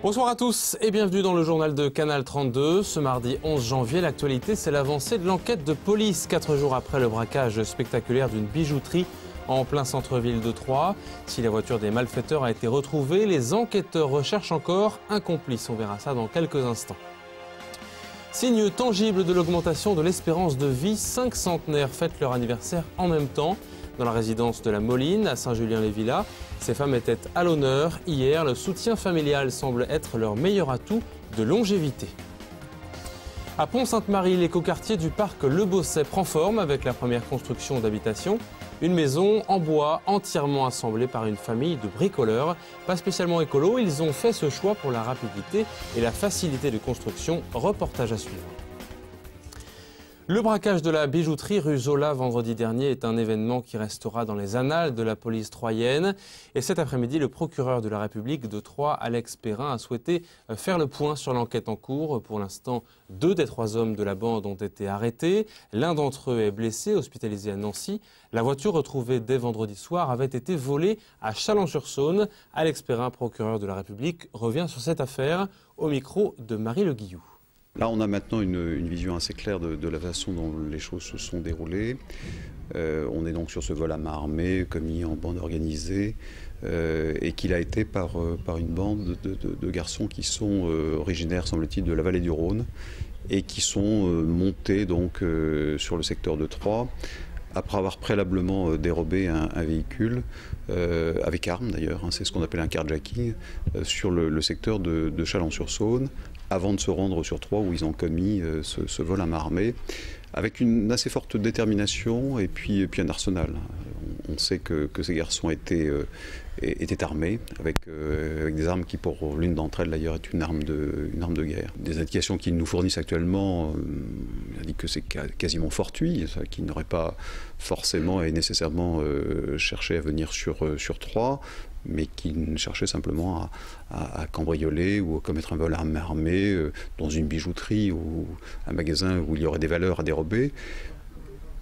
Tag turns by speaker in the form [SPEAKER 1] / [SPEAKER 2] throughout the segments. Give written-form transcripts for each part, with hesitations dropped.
[SPEAKER 1] Bonsoir à tous et bienvenue dans le journal de Canal 32. Ce mardi 11 janvier, l'actualité, c'est l'avancée de l'enquête de police 4 jours après le braquage spectaculaire d'une bijouterie en plein centre-ville de Troyes. Si la voiture des malfaiteurs a été retrouvée, les enquêteurs recherchent encore un complice. On verra ça dans quelques instants. Signe tangible de l'augmentation de l'espérance de vie, 5 centenaires fêtent leur anniversaire en même temps. Dans la résidence de la Moline, à Saint-Julien-les-Villas, ces femmes étaient à l'honneur. Hier, le soutien familial semble être leur meilleur atout de longévité. À Pont-Sainte-Marie, l'écoquartier du parc Le Bosset prend forme avec la première construction d'habitation. Une maison en bois entièrement assemblée par une famille de bricoleurs. Pas spécialement écolo, ils ont fait ce choix pour la rapidité et la facilité de construction. Reportage à suivre. Le braquage de la bijouterie rue Zola vendredi dernier est un événement qui restera dans les annales de la police troyenne. Et cet après-midi, le procureur de la République de Troyes, Alex Perrin, a souhaité faire le point sur l'enquête en cours. Pour l'instant, 2 des 3 hommes de la bande ont été arrêtés. L'un d'entre eux est blessé, hospitalisé à Nancy. La voiture retrouvée dès vendredi soir avait été volée à Chalon-sur-Saône. Alex Perrin, procureur de la République, revient sur cette affaire au micro de Marie Le Guillou.
[SPEAKER 2] Là, on a maintenant une vision assez claire de la façon dont les choses se sont déroulées. On est donc sur ce vol à main armée, commis en bande organisée, et qu'il a été par une bande de garçons qui sont originaires, semble-t-il, de la vallée du Rhône, et qui sont montés donc sur le secteur de Troyes, après avoir préalablement dérobé un véhicule, avec armes d'ailleurs, hein, c'est ce qu'on appelle un carjacking, sur le secteur de Chalon-sur-Saône, avant de se rendre sur Troyes où ils ont commis ce vol à main armée, avec une assez forte détermination et puis un arsenal. On sait que ces garçons étaient armés, avec des armes qui, pour l'une d'entre elles d'ailleurs, est une arme de guerre. Des indications qu'ils nous fournissent actuellement indiquent que c'est quasiment fortuit, qu'ils n'auraient pas forcément et nécessairement cherché à venir sur Troyes, mais qui cherchaient simplement à cambrioler ou à commettre un vol à main armée dans une bijouterie ou un magasin où il y aurait des valeurs à dérober.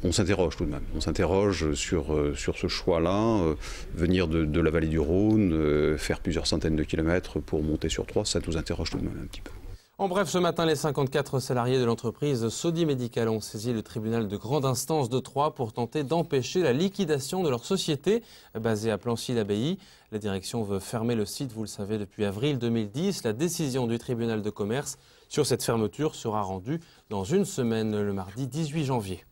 [SPEAKER 2] On s'interroge tout de même. On s'interroge sur ce choix-là, venir de la vallée du Rhône, faire plusieurs centaines de kilomètres pour monter sur Troyes, ça nous interroge tout de même un petit peu.
[SPEAKER 1] En bref, ce matin, les 54 salariés de l'entreprise Sodi Médical ont saisi le tribunal de grande instance de Troyes pour tenter d'empêcher la liquidation de leur société basée à Plancy-l'Abbaye. La direction veut fermer le site, vous le savez, depuis avril 2010. La décision du tribunal de commerce sur cette fermeture sera rendue dans une semaine, le mardi 18 janvier.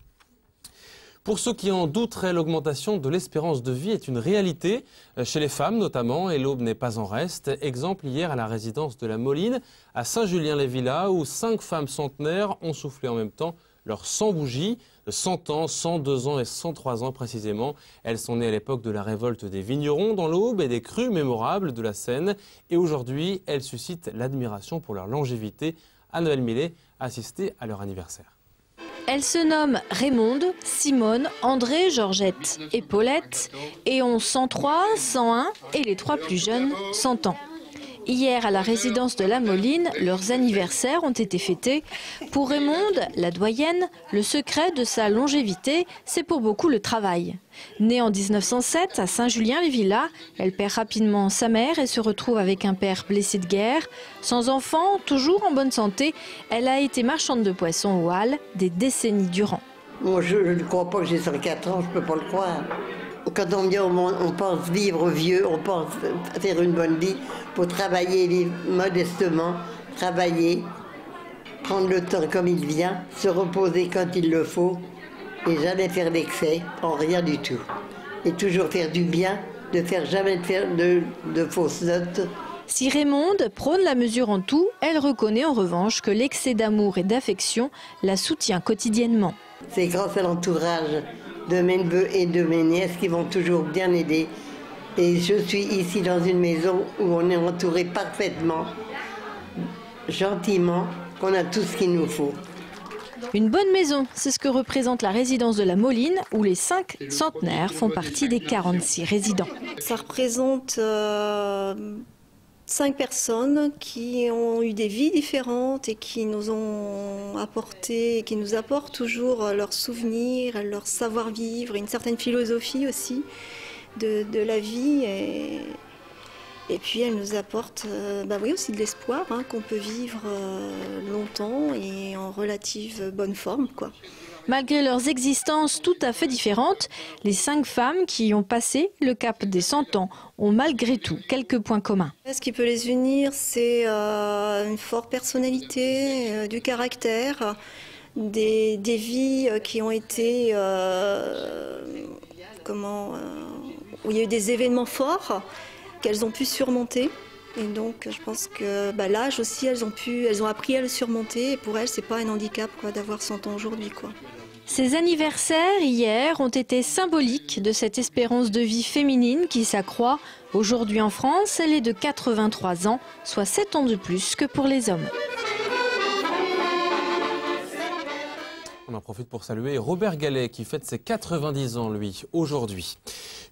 [SPEAKER 1] Pour ceux qui en douteraient, l'augmentation de l'espérance de vie est une réalité, chez les femmes notamment, et l'aube n'est pas en reste. Exemple hier à la résidence de la Moline, à Saint-Julien-les-Villas, où 5 femmes centenaires ont soufflé en même temps leurs 100 bougies, 100 ans, 102 ans et 103 ans précisément. Elles sont nées à l'époque de la révolte des vignerons dans l'Aube et des crues mémorables de la Seine. Et aujourd'hui, elles suscitent l'admiration pour leur longévité. Anne-Noël Millet a assisté à leur anniversaire.
[SPEAKER 3] Elles se nomment Raymonde, Simone, André, Georgette et Paulette et ont 103, 101 et les 3 plus jeunes 100 ans. Hier, à la résidence de la Moline, leurs anniversaires ont été fêtés. Pour Raymonde, la doyenne, le secret de sa longévité, c'est pour beaucoup le travail. Née en 1907 à Saint-Julien-les-Villas, elle perd rapidement sa mère et se retrouve avec un père blessé de guerre. Sans enfant, toujours en bonne santé, elle a été marchande de poissons aux Halles des décennies durant.
[SPEAKER 4] Moi, je ne crois pas que j'ai 104 ans, je ne peux pas le croire. Quand on vient au monde, on pense vivre vieux, on pense faire une bonne vie pour travailler, vivre modestement, travailler, prendre le temps comme il vient, se reposer quand il le faut et jamais faire d'excès, en rien du tout. Et toujours faire du bien, ne faire jamais de fausses notes.
[SPEAKER 3] Si Raymonde prône la mesure en tout, elle reconnaît en revanche que l'excès d'amour et d'affection la soutient quotidiennement.
[SPEAKER 4] C'est grâce à l'entourage de mes neveux et de mes nièces qui vont toujours bien aider. Et je suis ici dans une maison où on est entouré parfaitement, gentiment, qu'on a tout ce qu'il nous faut.
[SPEAKER 3] Une bonne maison, c'est ce que représente la résidence de la Moline, où les 5 centenaires font partie des 46 résidents.
[SPEAKER 5] Ça représente 5 personnes qui ont eu des vies différentes et qui nous ont apporté, qui nous apportent toujours leurs souvenirs, leur savoir-vivre, une certaine philosophie aussi de la vie. Et puis elles nous apportent oui, aussi de l'espoir, hein, qu'on peut vivre longtemps et en relative bonne forme, quoi.
[SPEAKER 3] Malgré leurs existences tout à fait différentes, les 5 femmes qui ont passé le cap des 100 ans ont malgré tout quelques points communs.
[SPEAKER 5] Ce qui peut les unir, c'est une forte personnalité, du caractère, des vies qui ont été, où il y a eu des événements forts qu'elles ont pu surmonter. Et donc je pense que l'âge aussi, elles ont appris à le surmonter. Et pour elles, c'est pas un handicap, quoi, d'avoir 100 ans aujourd'hui, quoi.
[SPEAKER 3] Ces anniversaires hier ont été symboliques de cette espérance de vie féminine qui s'accroît. Aujourd'hui en France, elle est de 83 ans, soit 7 ans de plus que pour les hommes.
[SPEAKER 1] On en profite pour saluer Robert Gallet qui fête ses 90 ans, lui, aujourd'hui.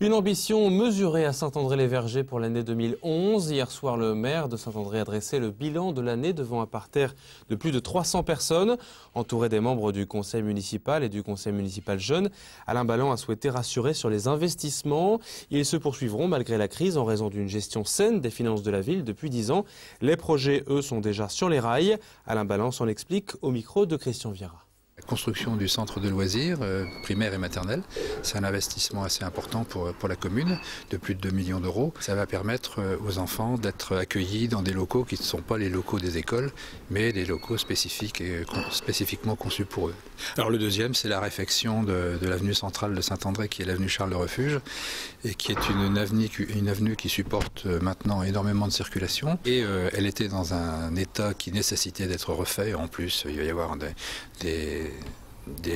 [SPEAKER 1] Une ambition mesurée à Saint-André-les-Vergers pour l'année 2011. Hier soir, le maire de Saint-André a dressé le bilan de l'année devant un parterre de plus de 300 personnes. Entouré des membres du conseil municipal et du conseil municipal jeune, Alain Balland a souhaité rassurer sur les investissements. Ils se poursuivront malgré la crise en raison d'une gestion saine des finances de la ville depuis 10 ans. Les projets, eux, sont déjà sur les rails. Alain Balland s'en explique au micro de Christian Viera.
[SPEAKER 6] La construction du centre de loisirs primaire et maternel, c'est un investissement assez important pour la commune, de plus de 2 millions d'euros. Ça va permettre aux enfants d'être accueillis dans des locaux qui ne sont pas les locaux des écoles, mais des locaux spécifiques et spécifiquement conçus pour eux. Alors le deuxième, c'est la réfection de l'avenue centrale de Saint-André, qui est l'avenue Charles de Refuge, et qui est une avenue qui supporte maintenant énormément de circulation. Et elle était dans un état qui nécessitait d'être refait. En plus, il va y avoir des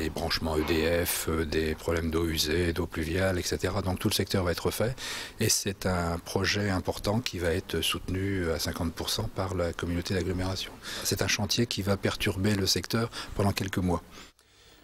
[SPEAKER 6] branchements EDF, des problèmes d'eau usée, d'eau pluviale, etc. Donc tout le secteur va être refait et c'est un projet important qui va être soutenu à 50% par la communauté d'agglomération. C'est un chantier qui va perturber le secteur pendant quelques mois.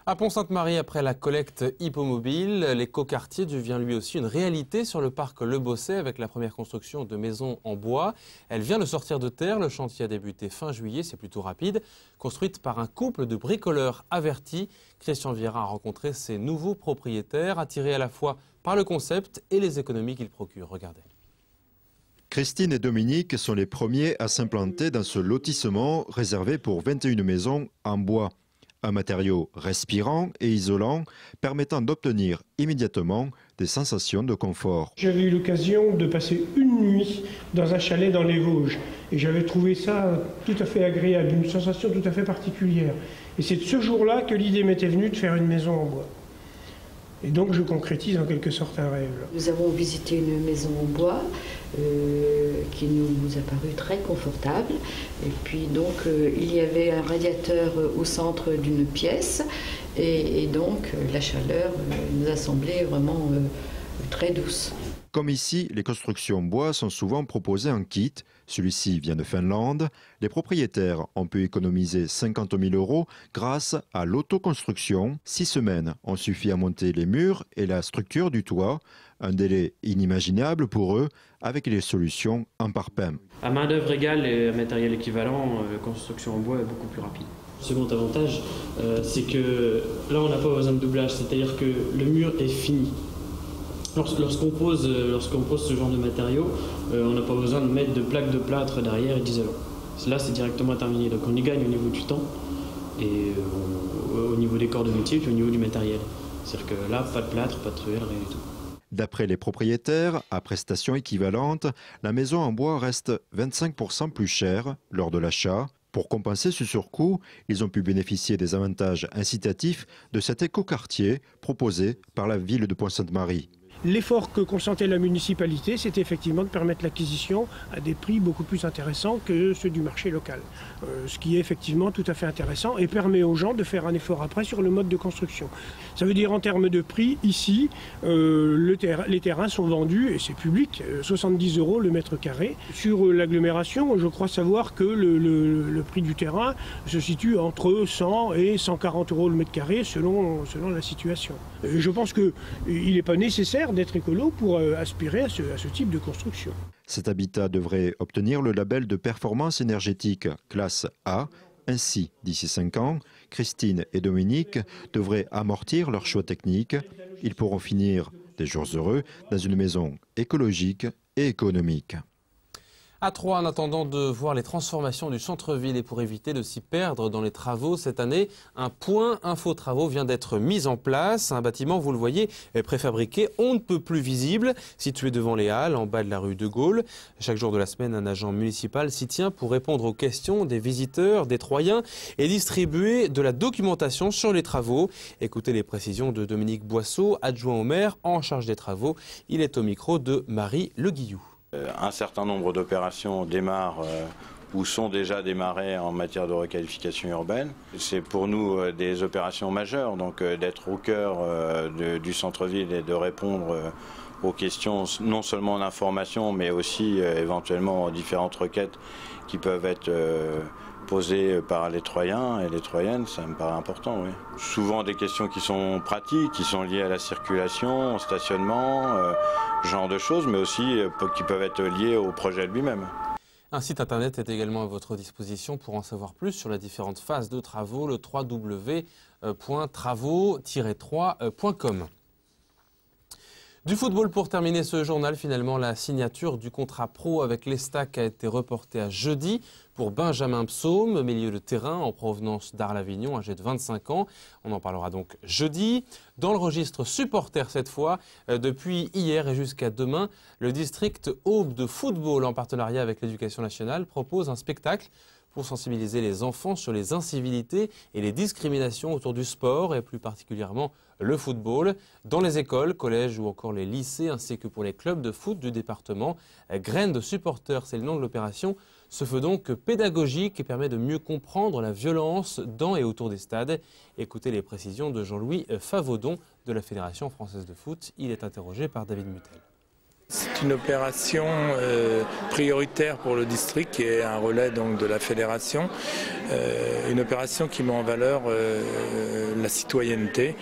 [SPEAKER 1] À Pont-Sainte-Marie, après la collecte hippomobile, l'écoquartier devient lui aussi une réalité sur le parc Le Bosset avec la première construction de maisons en bois. Elle vient de sortir de terre. Le chantier a débuté fin juillet, c'est plutôt rapide. Construite par un couple de bricoleurs avertis, Christian Viera a rencontré ses nouveaux propriétaires, attirés à la fois par le concept et les économies qu'il procure. Regardez.
[SPEAKER 7] Christine et Dominique sont les premiers à s'implanter dans ce lotissement réservé pour 21 maisons en bois. Un matériau respirant et isolant permettant d'obtenir immédiatement des sensations de confort.
[SPEAKER 8] J'avais eu l'occasion de passer une nuit dans un chalet dans les Vosges et j'avais trouvé ça tout à fait agréable, une sensation tout à fait particulière. Et c'est de ce jour-là que l'idée m'était venue de faire une maison en bois. Et donc je concrétise en quelque sorte un rêve.
[SPEAKER 9] Nous avons visité une maison en bois qui nous a paru très confortable. Et puis donc il y avait un radiateur au centre d'une pièce et donc la chaleur nous a semblé vraiment très douce.
[SPEAKER 7] Comme ici, les constructions bois sont souvent proposées en kit. Celui-ci vient de Finlande. Les propriétaires ont pu économiser 50 000 € grâce à l'autoconstruction. 6 semaines ont suffi à monter les murs et la structure du toit. Un délai inimaginable pour eux avec les solutions en parpaing.
[SPEAKER 10] À main d'œuvre égale et à matériel équivalent, la construction en bois est beaucoup plus rapide. Le second avantage, c'est que là on n'a pas besoin de doublage, c'est-à-dire que le mur est fini. Lorsqu'on pose ce genre de matériaux, on n'a pas besoin de mettre de plaques de plâtre derrière et d'isolant. Là, c'est directement terminé. Donc on y gagne au niveau du temps et au niveau des corps de métier et au niveau du matériel. C'est-à-dire que là, pas de plâtre, pas de truelle, rien du tout.
[SPEAKER 7] D'après les propriétaires, à prestations équivalentes, la maison en bois reste 25% plus chère lors de l'achat. Pour compenser ce surcoût, ils ont pu bénéficier des avantages incitatifs de cet écoquartier proposé par la ville de Pont-Sainte-Marie.
[SPEAKER 8] L'effort que consentait la municipalité, c'était effectivement de permettre l'acquisition à des prix beaucoup plus intéressants que ceux du marché local. Ce qui est effectivement tout à fait intéressant et permet aux gens de faire un effort après sur le mode de construction. Ça veut dire en termes de prix, ici, les terrains sont vendus, et c'est public, 70 € le mètre carré. Sur l'agglomération, je crois savoir que le prix du terrain se situe entre 100 et 140 € le mètre carré selon la situation. Je pense qu'il n'est pas nécessaire d'être écolo pour aspirer à ce type de construction.
[SPEAKER 7] Cet habitat devrait obtenir le label de performance énergétique classe A. Ainsi, d'ici 5 ans, Christine et Dominique devraient amortir leur choix technique. Ils pourront finir des jours heureux dans une maison écologique et économique.
[SPEAKER 1] À Troyes, en attendant de voir les transformations du centre-ville et pour éviter de s'y perdre dans les travaux cette année, un point info-travaux vient d'être mis en place. Un bâtiment, vous le voyez, est préfabriqué, on ne peut plus visible, situé devant les Halles, en bas de la rue de Gaulle. Chaque jour de la semaine, un agent municipal s'y tient pour répondre aux questions des visiteurs, des Troyens et distribuer de la documentation sur les travaux. Écoutez les précisions de Dominique Boisseau, adjoint au maire en charge des travaux. Il est au micro de Marie Le Guillou.
[SPEAKER 11] Un certain nombre d'opérations démarrent ou sont déjà démarrées en matière de requalification urbaine. C'est pour nous des opérations majeures, donc d'être au cœur du centre-ville et de répondre aux questions non seulement d'information mais aussi éventuellement aux différentes requêtes qui peuvent être posées par les Troyens et les Troyennes, ça me paraît important, oui. Souvent des questions qui sont pratiques, qui sont liées à la circulation, au stationnement, genre de choses, mais aussi qui peuvent être liées au projet lui-même.
[SPEAKER 1] Un site internet est également à votre disposition pour en savoir plus sur les différentes phases de travaux, le www.travaux-3.com. Du football pour terminer ce journal, finalement la signature du contrat pro avec l'Estac a été reportée à jeudi pour Benjamin Psaume, milieu de terrain en provenance d'Arles-Avignon, âgé de 25 ans. On en parlera donc jeudi. Dans le registre supporter cette fois, depuis hier et jusqu'à demain, le district Aube de football en partenariat avec l'Éducation nationale propose un spectacle pour sensibiliser les enfants sur les incivilités et les discriminations autour du sport et plus particulièrement le football. Dans les écoles, collèges ou encore les lycées ainsi que pour les clubs de foot du département, Graines de supporters, c'est le nom de l'opération, se veut donc pédagogique et permet de mieux comprendre la violence dans et autour des stades. Écoutez les précisions de Jean-Louis Favaudon de la Fédération française de foot. Il est interrogé par David Mutel.
[SPEAKER 12] C'est une opération prioritaire pour le district qui est un relais donc de la fédération, une opération qui met en valeur la citoyenneté.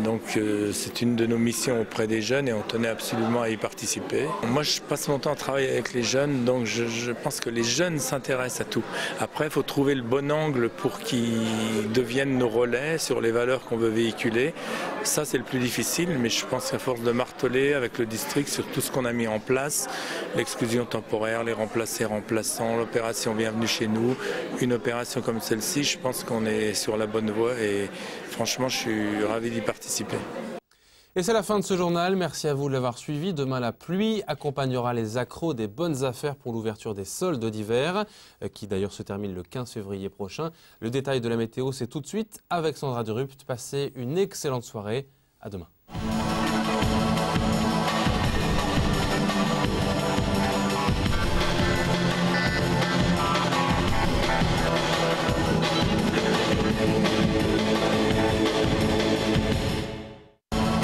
[SPEAKER 12] Donc c'est une de nos missions auprès des jeunes et on tenait absolument à y participer. Moi je passe mon temps à travailler avec les jeunes, donc je pense que les jeunes s'intéressent à tout. Après il faut trouver le bon angle pour qu'ils deviennent nos relais sur les valeurs qu'on veut véhiculer. Ça c'est le plus difficile, mais je pense qu'à force de marteler avec le district sur tout ce qu'on a mis en place, l'exclusion temporaire, les remplacés remplaçants, l'opération Bienvenue chez nous, une opération comme celle-ci, je pense qu'on est sur la bonne voie et franchement je suis ravi d'y participer.
[SPEAKER 1] Et c'est la fin de ce journal. Merci à vous de l'avoir suivi. Demain, la pluie accompagnera les accros des bonnes affaires pour l'ouverture des soldes d'hiver, qui d'ailleurs se termine le 15 février prochain. Le détail de la météo, c'est tout de suite avec Sandra Durupt. Passez une excellente soirée. À demain.